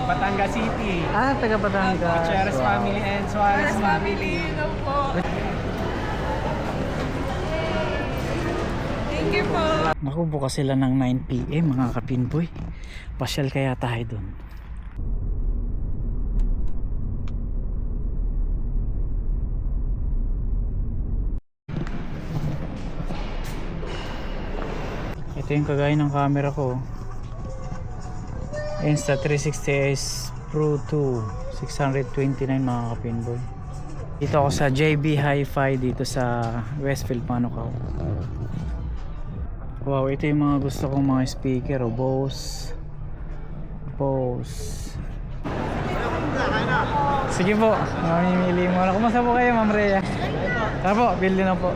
Batangas City. Taga Batangas. Cheres Wow. family and Suarez family. Hello po. Thank you po. Naku, bukas sila ng 9 PM mga kapinboy. Pasyal kaya tayo dun. Ito yung kagaya ng camera ko. Insta360S Pro 2 629 mga kapinboy. Dito ako sa JB Hi-Fi dito sa Westfield, Manukau. Wow, ito yung mga gusto kong mga speaker. Bose. Sige po, mamimili muna. Kumusta po kayo, Ma'am Rhea? Tara po, bilhin na po.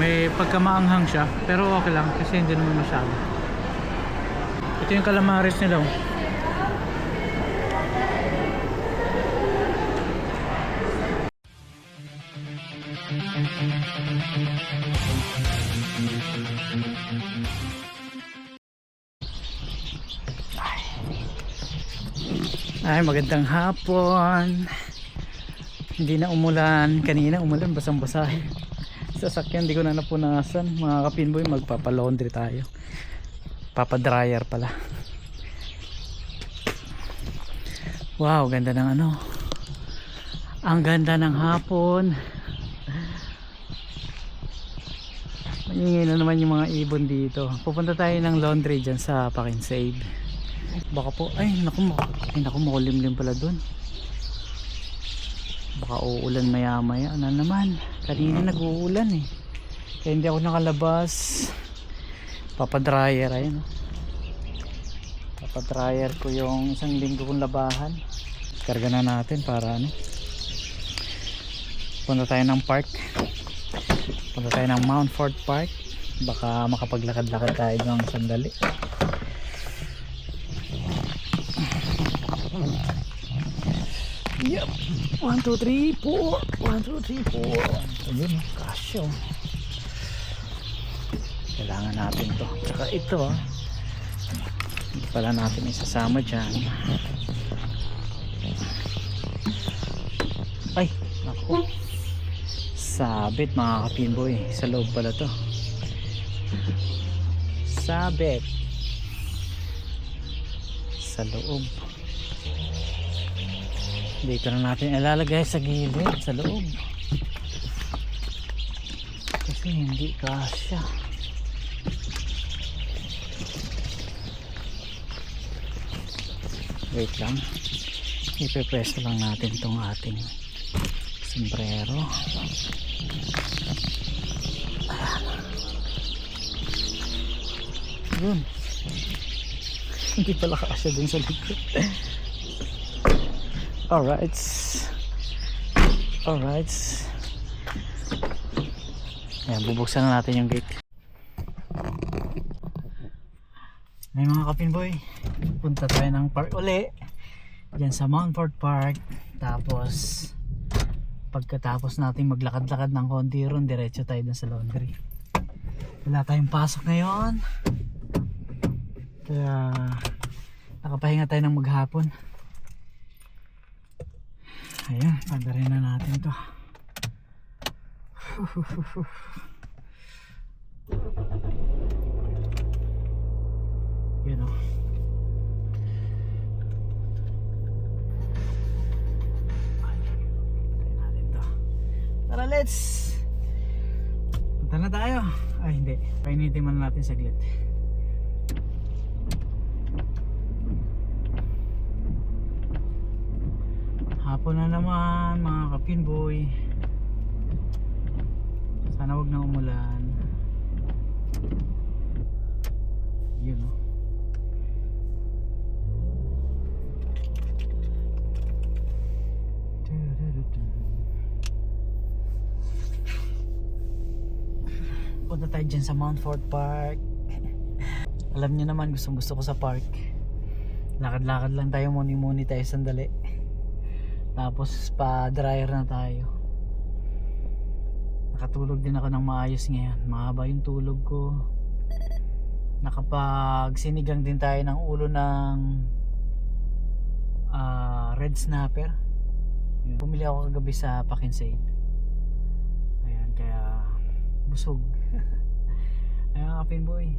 May pagkamaanghang siya, pero okay lang kasi hindi naman masyado. Ito yung calamares nila. Ay, magandang hapon. Hindi na umulan. Kanina umulan, basang-basa. Sasakyan, hindi ko na napunasan. Mga kapinboy, magpapalaundry tayo. Papadryer pala. Wow, ganda ng ano. Ang ganda ng hapon. Maingay na naman yung mga ibon dito. Pupunta tayo ng laundry dyan sa Pack and Save. Baka po, ay naku, makulimlim pala dun. Baka uulan maya maya na naman. Kanina nag-uulan eh, kaya hindi ako nakalabas. Papadryer, ayun. Papadryer ko yung isang linggo kong labahan. Karga na natin para ano, punta tayo ng park. Punta tayo ng Mount Fort Park. Baka makapaglakad-lakad tayo ng sandali. Yep. 1, 2, 3, 4. 1, 2, 3, 4. Ayun, kasyo. Kailangan natin to. Tsaka ito, hindi pala natin isasama dyan. Ay, naku. Sabit mga kapinboy. Sa loob pala to. Sabit. Sa loob. Dito na natin ilalagay sa gilid, sa loob. Kasi hindi kasya. Wait lang. Ipepreso lang natin tong ating sombrero. Yun. Hindi pala kasya dun sa likod. Alright. Ayan, bubuksan na natin yung gate. May mga kapinboy, punta tayo ng park uli dyan sa Mount Fort Park. Tapos pagkatapos natin maglakad-lakad ng konti ron, diretso tayo dun sa laundry. Wala tayong pasok ngayon, kaya nakapahinga tayo ng maghapon. Ayan, padarin na natin to. Yun o. Padarin natin to. Tara, let's! Punta na tayo. Ay, hindi. Painitin man natin saglit. Hapon na naman mga kapinboy. Sana wag na umulan. Yun o. Punta tayo dyan sa Mount Fort Park. Alam niyo naman, gustong gusto ko sa park. Lakad-lakad lang tayo, muni-muni tayo sandali. Tapos pa-dryer na tayo. Nakatulog din ako ng maayos ngayon. Mahaba yung tulog ko. Nakapag-sinigang din tayo ng ulo ng red snapper. Yun. Bumili ako kagabi sa Pack and Save. Ayan, kaya busog. Ayan mga kapinboy.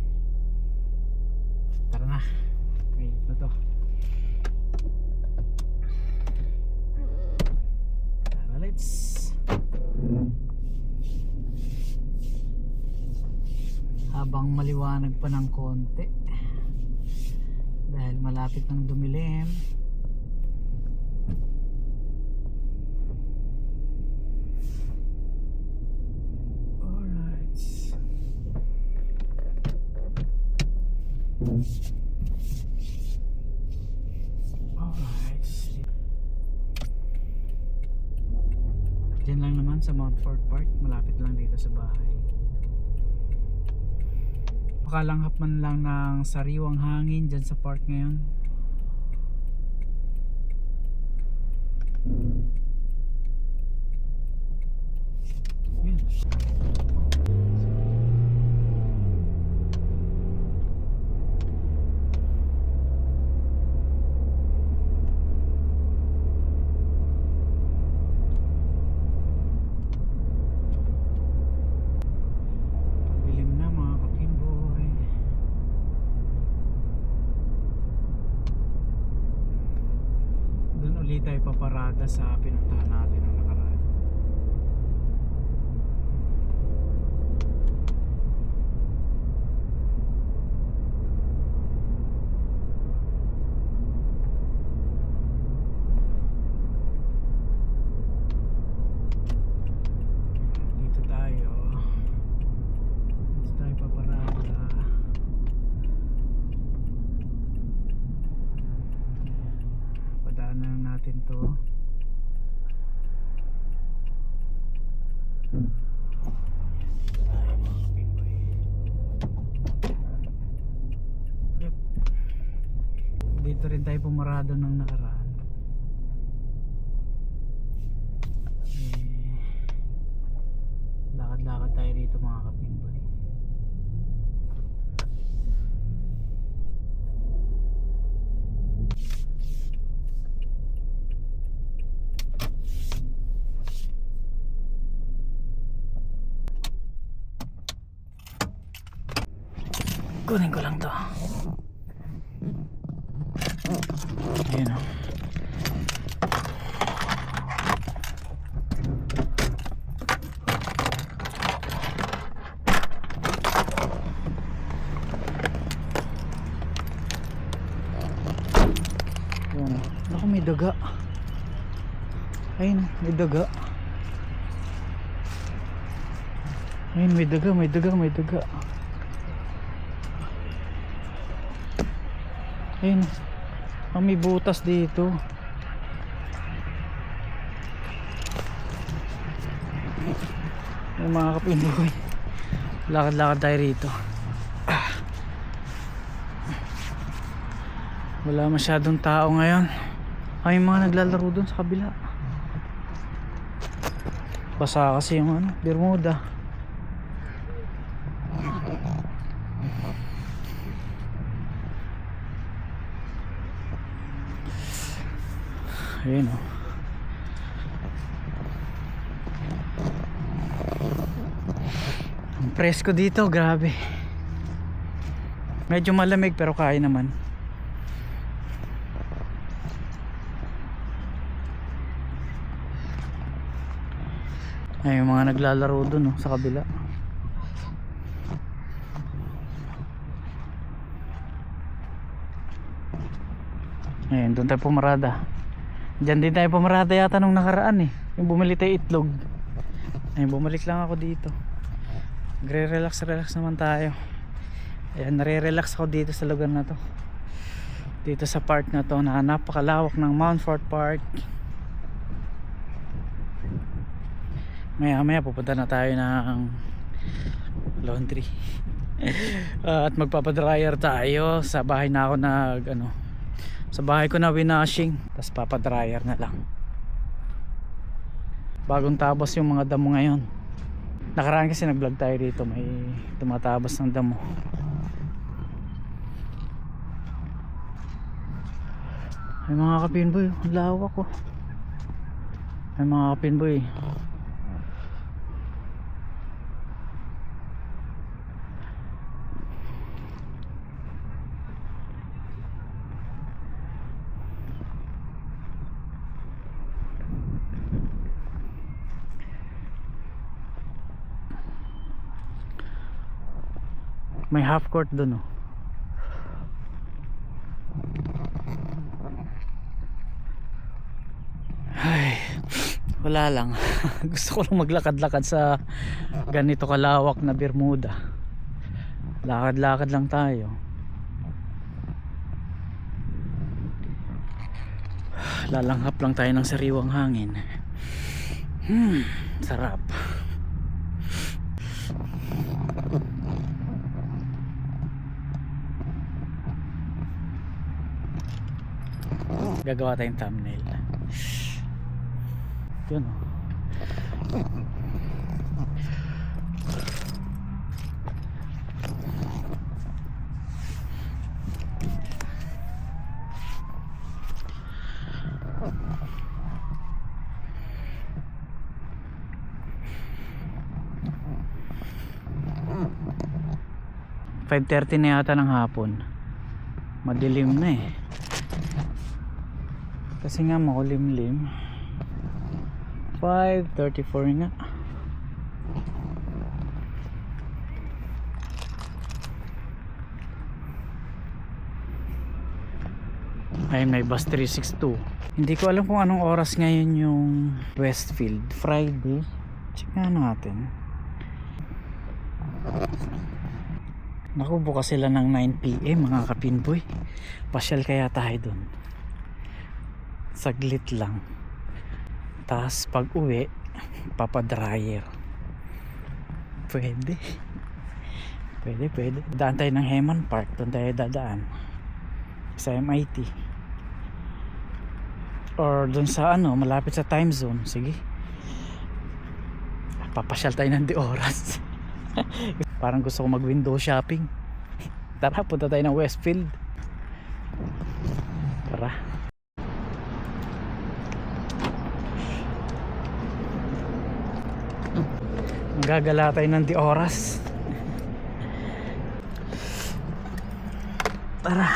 Tara na. Wait na to. Tara, let's. Habang maliwanag pa ng konti dahil malapit ng dumilim. Alright. Alright. Diyan lang naman sa Mount Fort Park, malapit lang dito sa bahay. Makalanghap man lang ng sariwang hangin dyan sa park ngayon. Yun. Dilim na mga kapinboy. Doon ulit tayo paparada sa pinuntahan natin ng nakaraan. Dito tayo paparada. Padaanan natin to. Yep. Dito rin tayo pumarada ng nakaraan. Lakad-lakad tayo dito mga kapinboy. Kunin ko lang to. Ayun o. Ayun. Naku, may daga. Ayun, may daga. Ayun, may daga, may daga, may daga. Ayun, may butas dito. Ayun mga kapinboy, lakad-lakad tayo rito. Wala masyadong tao ngayon. Ay, mga naglalaro dun sa kabila. Basa kasi yung Bermuda. Ayun o. Ang presko dito, grabe. Medyo malamig pero kaya naman. Ay, yung mga naglalaro dun sa kabila. Ayun, doon tayo pumarada. Diyan din tayo pumarada yata nung nakaraan eh. Yung bumili tayo itlog. Ayun, bumalik lang ako dito. Nagre-relax naman tayo. Ayan, nare-relax ako dito sa lugar na to. Dito sa park na to na napakalawak ng Mount Fort Park. Maya pupunta na tayo ng laundry. At magpapadryer tayo. Sa bahay na ako sa bahay ko na winashing. Tapos papadryer na lang. Bagong tabas yung mga damo ngayon. Nakaraan kasi nag-vlog tayo dito. May tumatabas ng damo. May mga kapinboy, ang lawak ko. May mga kapinboy. May half court dun oh. Ay, wala lang. Gusto ko lang maglakad-lakad sa ganito kalawak na Bermuda. Lakad-lakad lang tayo. Lalanghap lang tayo ng sariwang hangin. Sarap. Gagawa tayong thumbnail. Yun oh. "5:30 na yata ng hapon. Madilim na eh. Kasi nga makulimlim. 5:34 nga. Ayun, may bus 362. Hindi ko alam kung anong oras ngayon yung Westfield. Friday. Check nga natin. Naku, bukas sila ng 9 PM mga kapinboy. Pasyal kaya tayo dun. Saglit lang. Tapos pag uwi, papadryer. Pwede. Pwede. Daan tayo ng Heman Park. Doon tayo dadaan. Sa MIT. Or doon sa malapit sa time zone. Sige. Papasyal tayo ng di oras. Parang gusto ko mag window shopping. Tara, punta tayo ng Westfield. Tara. Gagala tayo ng di oras. Tara.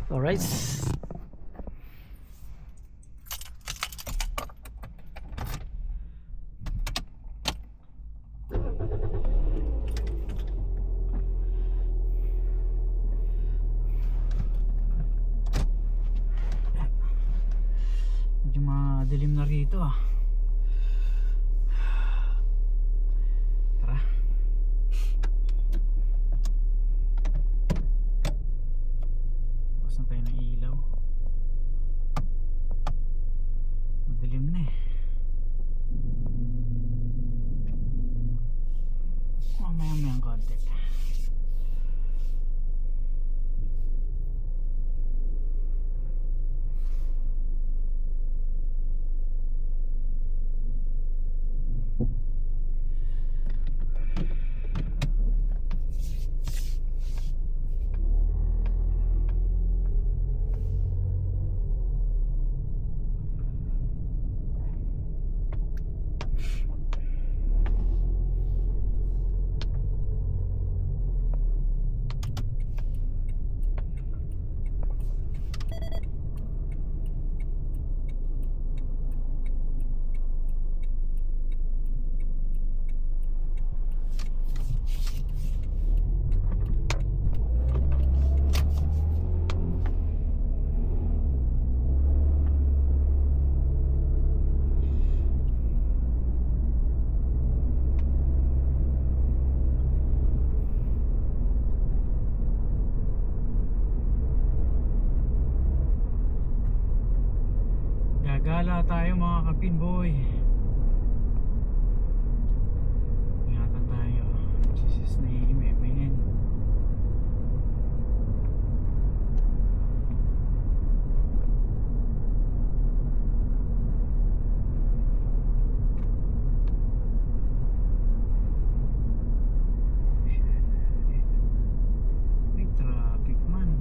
Alright. Medyo madilim na rito ah. Tara. Bukas na tayo ng ilaw. Madilim na eh. Mamaya ang konti. Gala tayo mga kapinboy. Ingatan tayo. Jesus name, amen. May traffic man.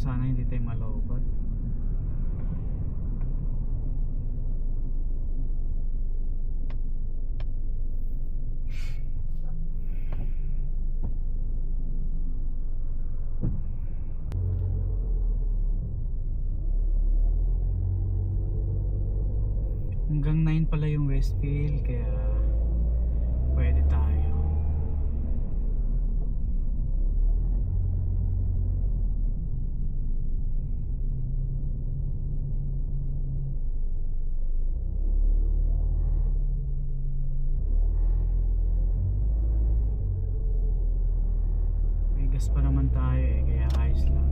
sana hindi tayo malobot. Hanggang 9 pala yung Westfield, kaya pwede tayo. May gas pa naman tayo eh, kaya ayos lang.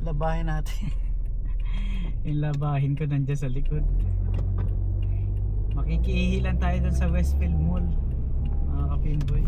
Labahin natin. Yung labahin ko nandiyan sa likod. Makikihilan tayo dun sa Westfield Mall, mga kapinboy.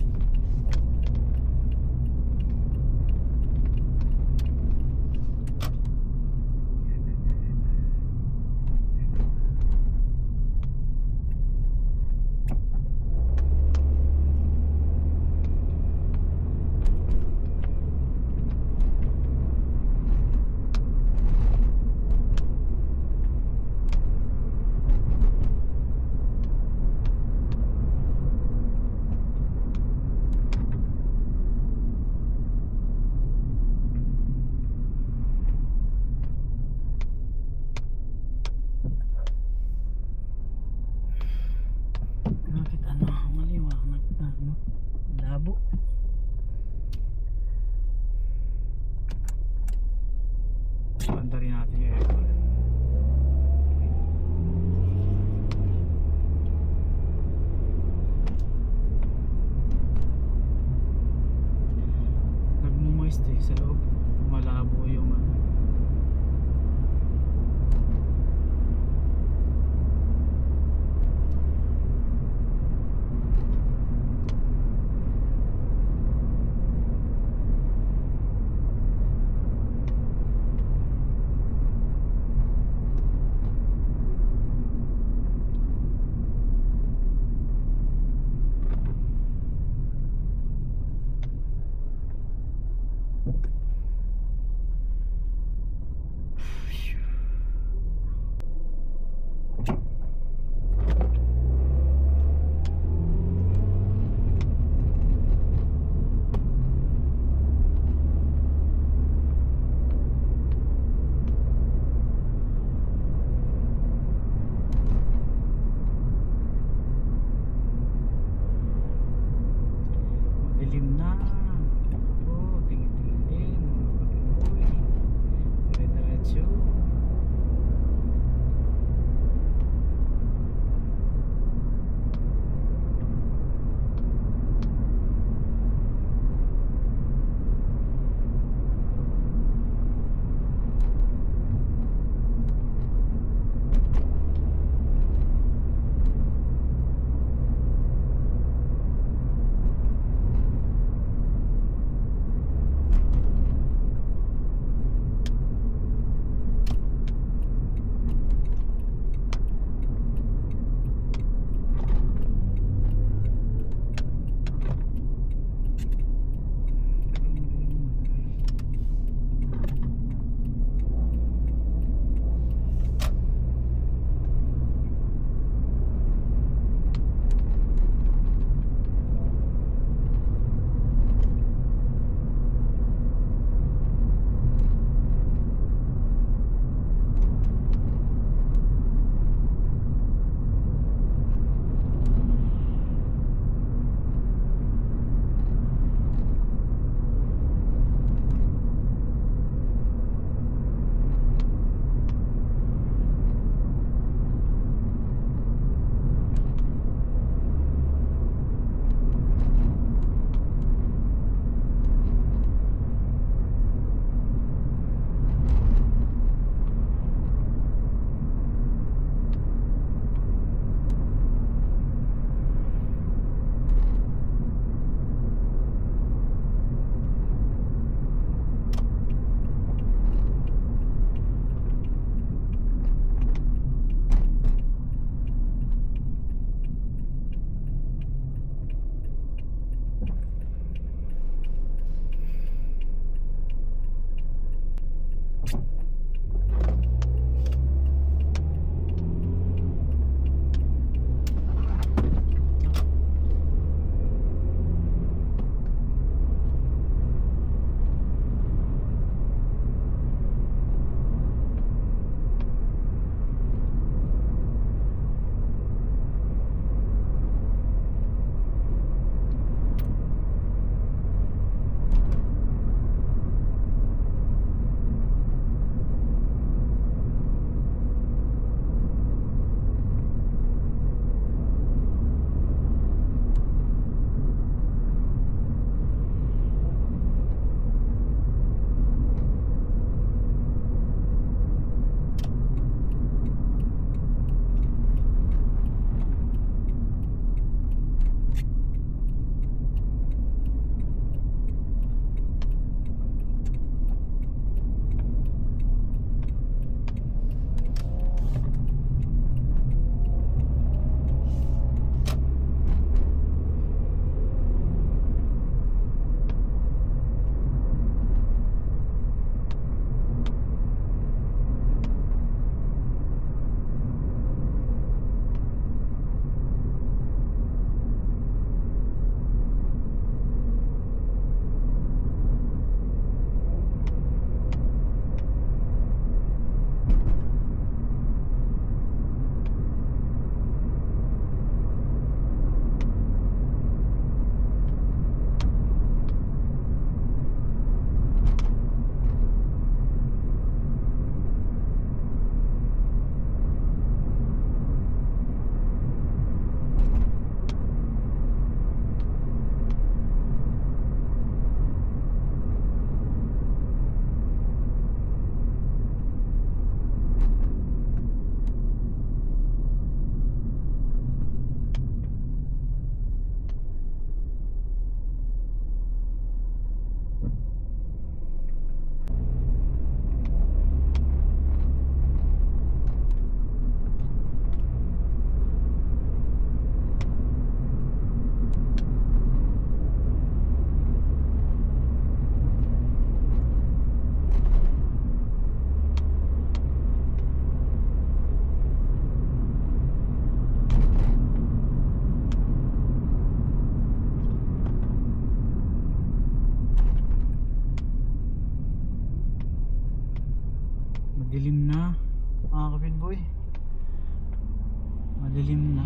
Madilim na.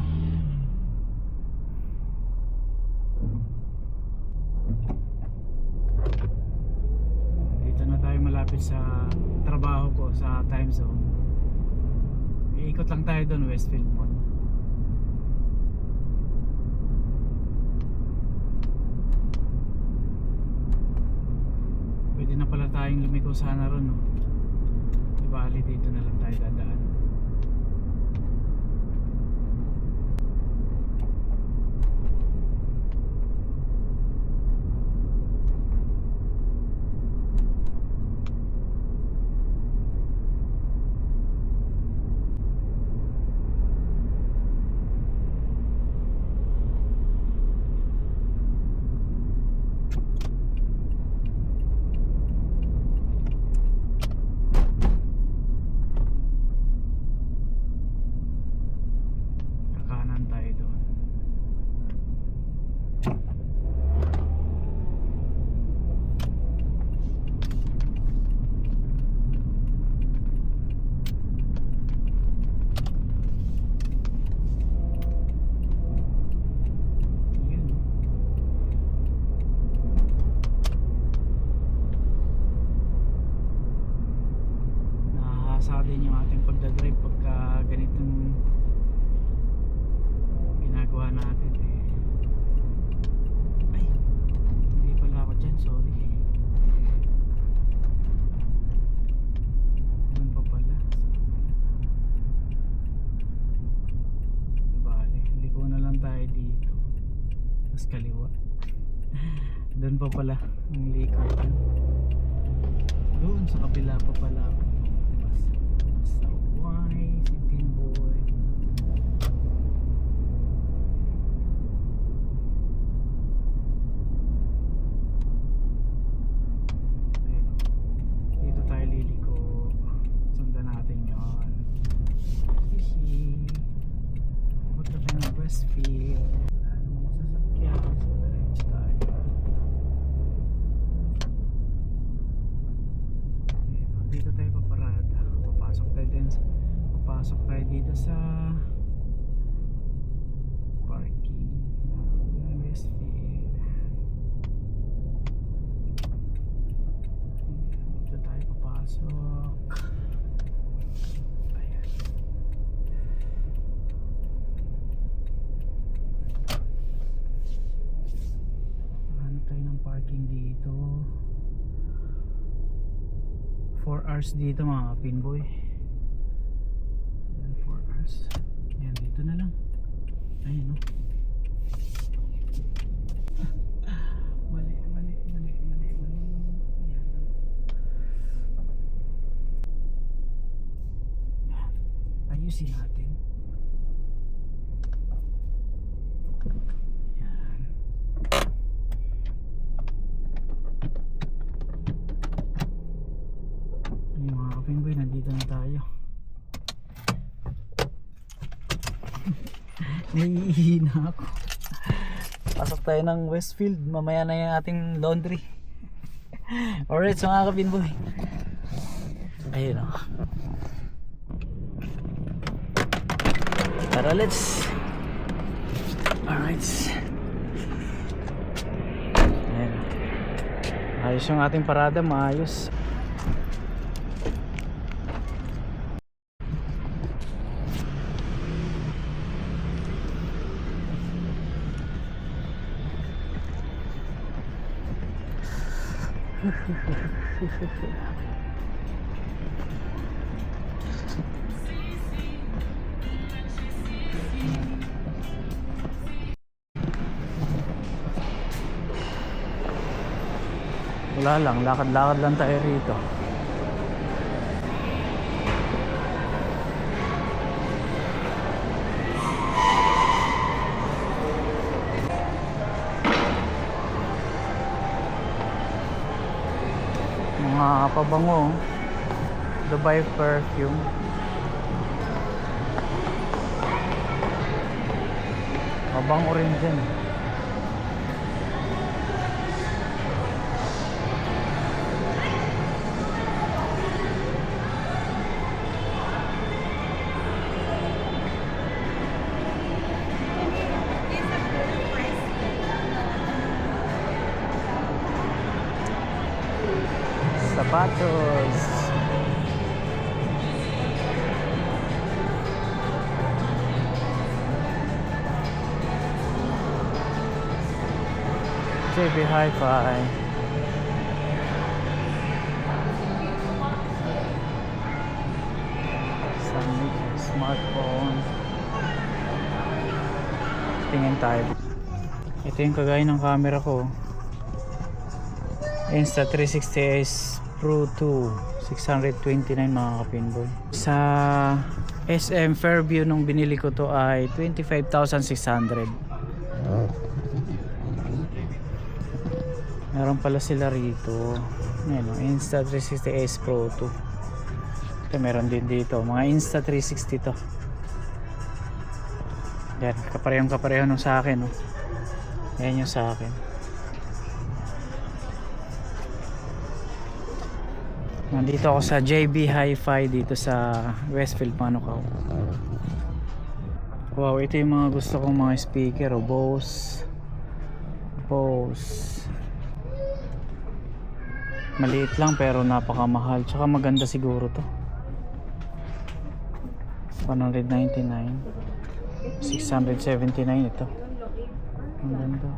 Dito na tayo malapit sa trabaho ko sa time zone. Iikot lang tayo doon, Westfield Mall. Pwede na pala tayong lumiko sana ron, no? Di bali, dito na lang tayo dadaan. Kakanan tayo doon. Yun. Nakahasa din yung ating pagdadrive pagka ganitong ginagawa natin eh. Ay, hindi pala ako dyan, sorry. Doon pa pala. Bale, liko na lang tayo dito. Tapos kaliwa. Doon pa pala ang liko. Doon sa kabila pa pala ako. Basta why si Pinboy. Dito tayo liliko. Sundan natin yun. Hihi. Punta tayo ng Westfield. Wala namang sasakyan. So diretso tayo. Ayan, dito tayo paparada. Papasok tayo dito sa parking ng Westfield. Dito tayo papasok. Ayan. Ano tayo ng parking dito? 4 hours dito mga Pinboy. Ayan, 4 hours. Ayan, dito na lang. Ayan, no? Mali. Ayan. Ayan. Ayusin natin. Ayan. Ayan mga kapingboy, nandito na tayo. Naiihina ako. Pasok tayo ng Westfield. Mamaya na yung ating laundry. Alright, so mga kapinboy. Ayun o. Tara, let's. Alright. Ayan. Ayos yung ating parada, maayos. Wala lang, lakad-lakad lang tayo rito. Mga pabango, Dubai perfume. Pabango rin dyan. Patos. JB Hi-Fi. Smartphone. Tingin tayo. Ito yung kagaya ng camera ko. Insta360S Pro 2 629 mga kapinboy. Sa SM Fairview nung binili ko to ay 25,600. Meron pala sila rito. Ayan, Insta360S Pro 2. Ito meron din dito. Mga Insta360 to. Yan, kapareho nung sa akin. Yan yung sa akin. Nandito ako sa JB Hi-Fi dito sa Westfield, Manukau. Wow, ito yung mga gusto kong mga speaker. Bose. Maliit lang pero napakamahal. Tsaka maganda siguro to. 199, 679 ito. Ang ganda.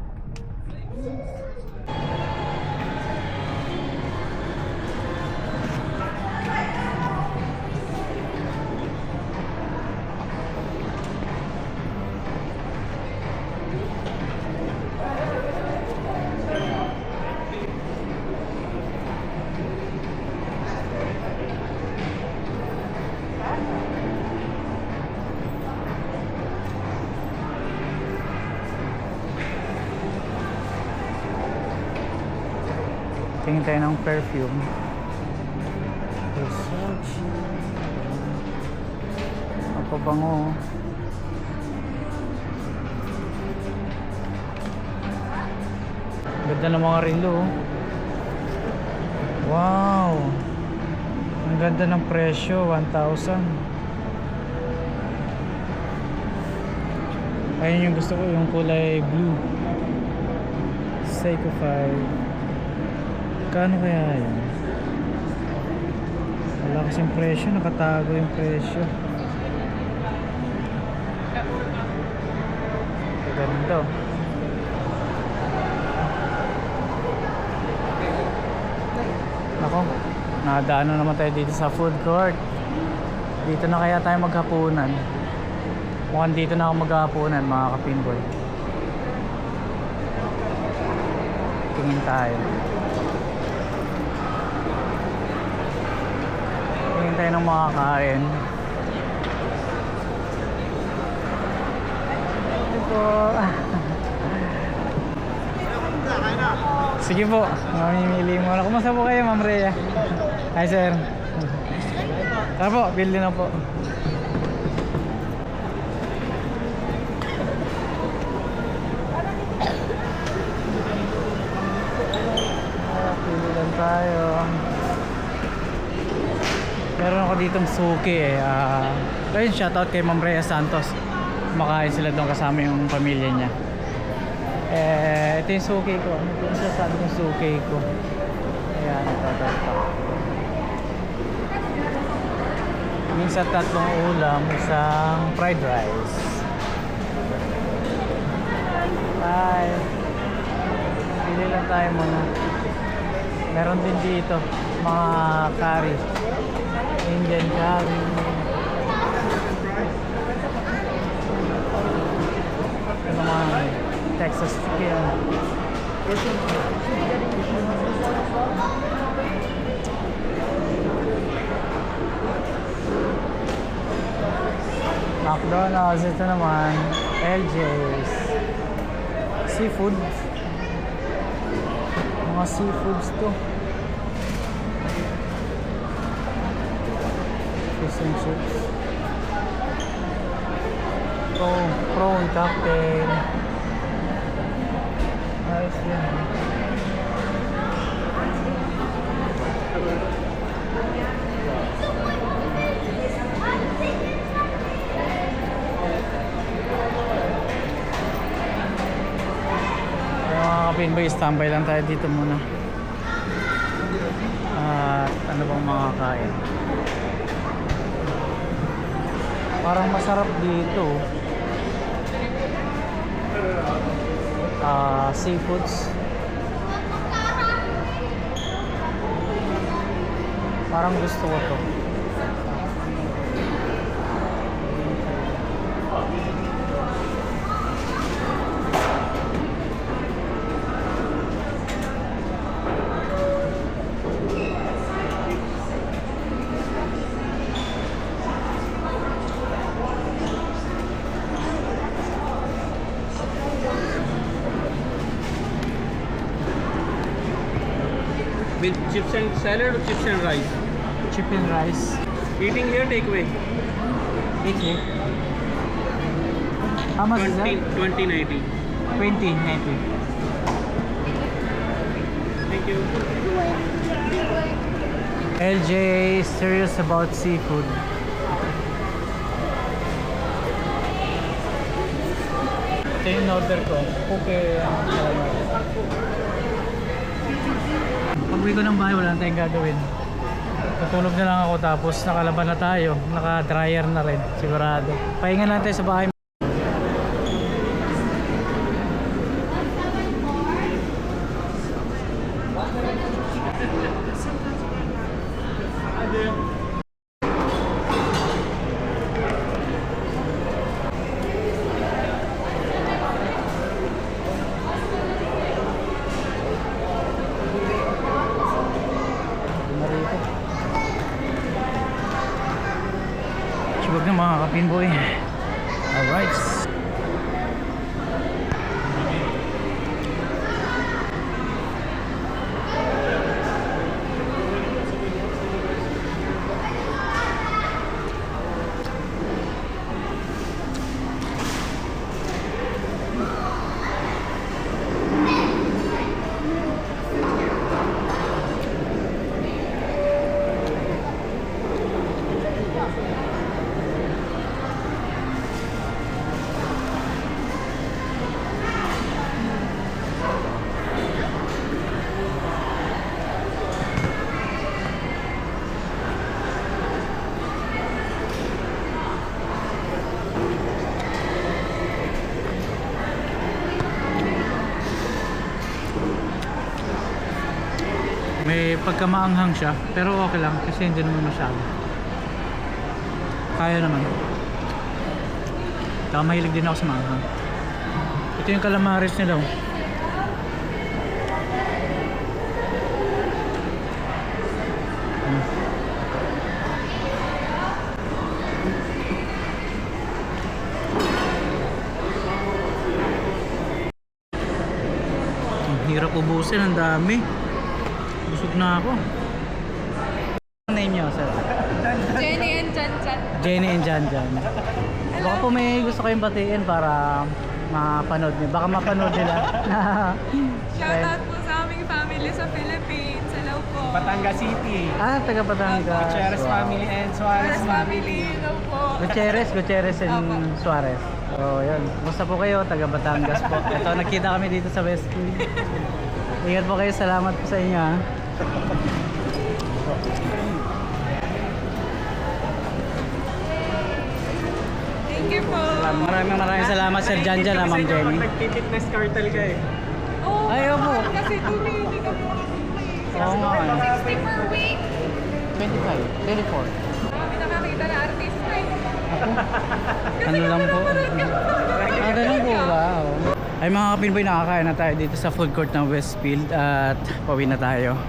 Tingin tayo ng perfume. Versace. Ang pabango. Ganda ng mga relo. Wow. Ang ganda ng presyo, 1,000. Ayun yung gusto ko, yung kulay blue. Seiko 5. Kano kaya yun? Wala kasing presyo, nakatago yung presyo. Ganda. Nako, nadaan naman tayo dito sa food court. Dito na kaya tayo maghapunan. Mukhang dito na ako maghapunan mga kapinboy. Tingin tayo. Tingin tayo ng mga kain. Ito po. Sige po, mamimili mo. Kumusta po kayo, Ma'am Rhea? Hi, sir. Tara po, bilhin na po. Pili lang tayo. Meron ako ditong suki ayun, shoutout kay Ma'am Rhea Santos. Kumakain sila doon kasama yung pamilya niya. Ito yung suki ko. Ito yung sasabi ng suki ko. Ayan, ito. Minsan 3 ulam, isang fried rice. Hi. Pili lang tayo muna. Meron din dito mga curry. Indian curry. Ito mga Texas chicken. McDonald's, ito naman LJ's. Seafood. Mga seafoods to. Fish and chips. Prawn cocktail. Ayos yun. Kaya mga kapinboy, standby lang tayo dito muna. At Ano bang makakain? Parang masarap dito. Seafoods. Parang gusto ko to. With chips and salad or chips and rice? Chicken rice. Eating here, take away. Okay. How much is that? 2090. 20.90. Thank you. LJ is serious about seafood. Ito yung order ko. Okay. Pag uwi ko ng bahay, wala na tayong gagawin. Tutulog na lang ako tapos nakalaban na tayo. Naka-dryer na rin, sigurado. Pahinga lang tayo sa bahay. Subag na mga kapinboy. Alright. May pagkamaanghang siya, pero okay lang kasi hindi naman masyado. Kaya naman. Saka mahilig din ako sa maanghang. Ito yung calamares nila. Oh. Ang hirap ubusin, ang dami. Busog na ako. Ano name nyo, sir? Jenny and Janjan. Jenny and Janjan. Baka po may gusto kayong batiin para mapanood nyo. Baka mapanood nila. Shoutout po sa aming family sa Philippines. Hello po. Batangas City. Taga Batangas. Gutierrez Wow. family and Suarez Paras family. Hello po. Gutierrez and Opo. Suarez. So, yun. Kumusta po kayo? Taga Batangas po. Ito, nakita kami dito sa Westfield. Ingat po kayo. Salamat po sa inyo, ha. Thank you po. Maraming salamat, Sir Janjan, ha, Ma'am Jenny. Nag-fitness cartel ka eh. Oh, Ay, opo. Kasi tumili kami. Oo nga, ano. 60 per week. 25, 24. Kami nakakita na artista eh. Ano lang po? Ganun po ba? Oh. Ay mga kapinboy, nakakain na tayo dito sa food court ng Westfield at pauwi na tayo.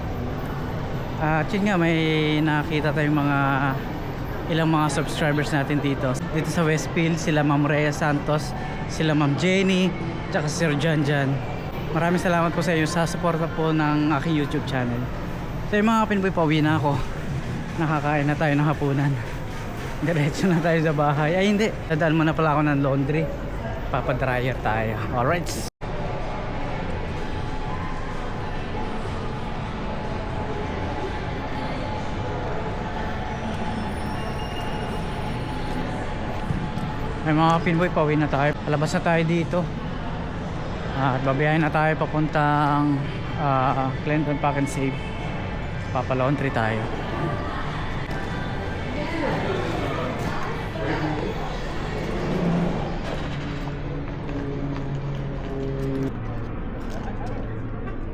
At yun nga, may nakita tayong ilang mga subscribers natin dito sa Westfield. Sila Ma'am Rhea Santos, sila Ma'am Jenny, tsaka Sir Janjan. Maraming salamat po sa inyo sa suporta po ng aking YouTube channel. So yung mga kapinboy, pauwi na ako. Nakakain na tayo ng hapunan. Diretso na tayo sa bahay. Ay hindi, dadaan muna pala ako ng laundry. Papadryer tayo. Alright. Ay mga pinboy, pauwi na tayo. Palabas na tayo dito. At babiyahin na tayo papuntang Clinton Park and Save. Papalaundry tayo.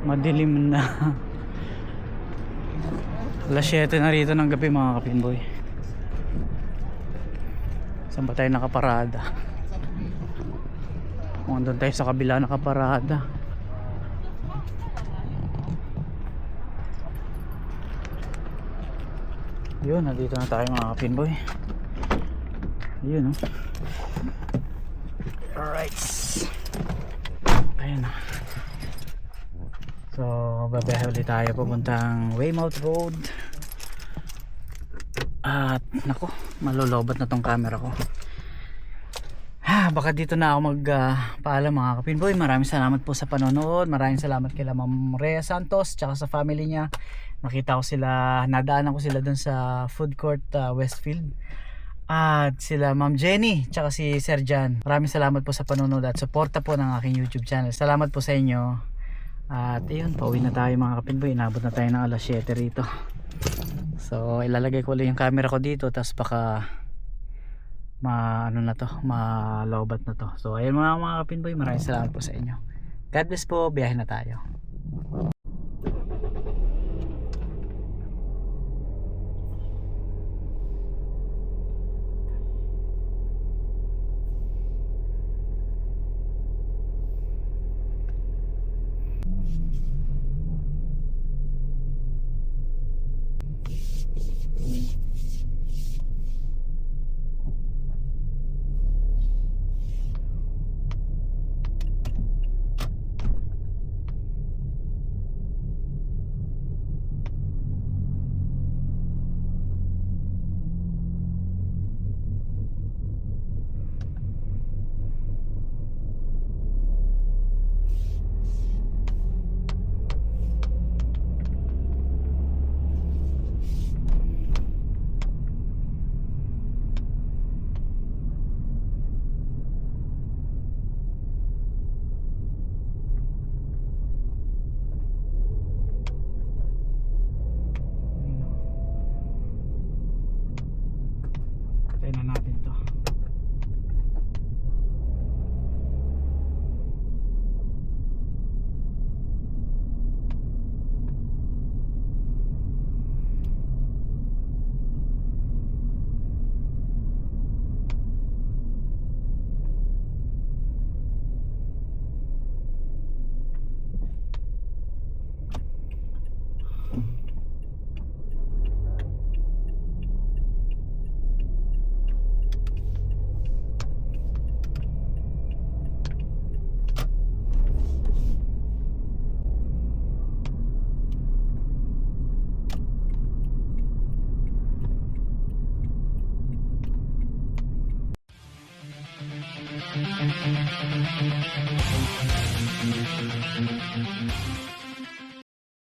Madilim na. Alas 7 na rito ng gabi mga kapinboy. Saan ba tayo nakaparada? Kung doon tayo sa kabila nakaparada. Yun, nandito na tayo mga kapinboy. Yun, oh. Alright. Ayan na. So, babiyahe ulit tayo papuntang Weymouth Road. At, nako, malulobot na tong camera ko. Baka dito na ako magpaalam mga kapinboy. Maraming salamat po sa panonood. Maraming salamat kay Ma'am Rhea Santos tsaka sa family niya. Nakita ko sila, nadaanan ko sila dun sa food court Westfield. At sila Ma'am Jenny tsaka si Sir Jan. Maraming salamat po sa panonood at suporta po ng aking YouTube channel. Salamat po sa inyo. At ayun, pauwi na tayo mga kapinboy. Inabot na tayo ng alas 7 rito. So ilalagay ko ulit yung camera ko dito, tapos baka malobat na to. So ayun mga kapinboy, maraming salamat po sa inyo. God bless po, biyahe na tayo. Tayo na natin to. Thank you.